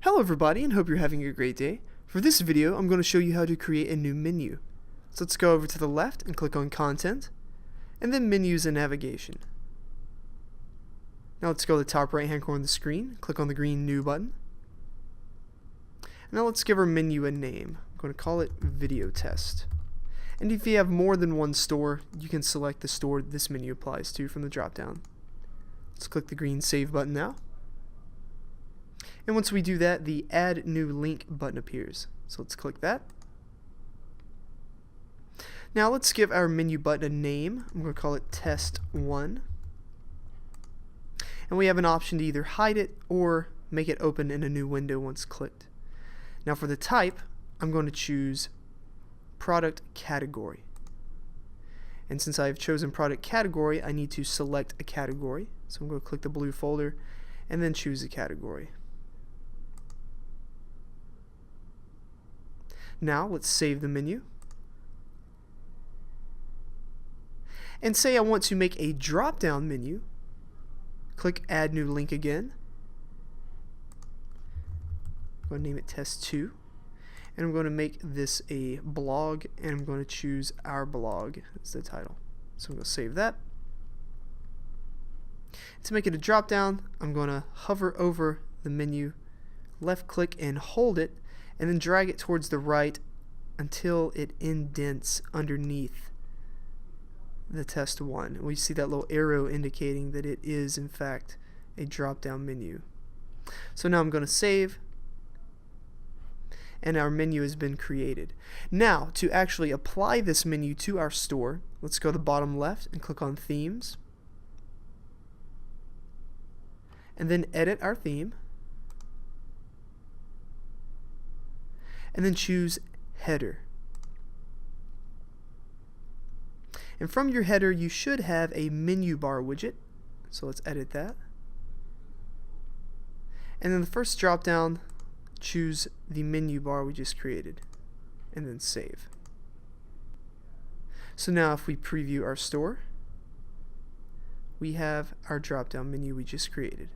Hello everybody, and hope you're having a great day. For this video, I'm going to show you how to create a new menu. So let's go over to the left and click on Content, and then Menus and Navigation. Now let's go to the top right hand corner of the screen, click on the green New button. Now let's give our menu a name. I'm going to call it Video Test. And if you have more than one store, you can select the store this menu applies to from the drop-down. Let's click the green Save button now. And once we do that, the Add New Link button appears. So let's click that. Now let's give our menu button a name. I'm going to call it Test 1. And we have an option to either hide it or make it open in a new window once clicked. Now for the type, I'm going to choose Product Category. And since I've chosen Product Category, I need to select a category. So I'm going to click the blue folder and then choose a category. Now let's save the menu. And say I want to make a drop-down menu. Click Add New Link again. I'm going to name it Test 2. And I'm going to make this a blog, and I'm going to choose Our Blog as the title. So I'm going to save that. To make it a drop-down, I'm going to hover over the menu, left click and hold it, and then drag it towards the right until it indents underneath the Test 1. We see that little arrow indicating that it is in fact a drop-down menu. So now I'm going to save, and our menu has been created. Now to actually apply this menu to our store, let's go to the bottom left and click on Themes, and then edit our theme, and then choose Header. And from your header you should have a menu bar widget, so let's edit that. And then the first drop down, choose the menu bar we just created, and then save. So now if we preview our store, we have our drop down menu we just created.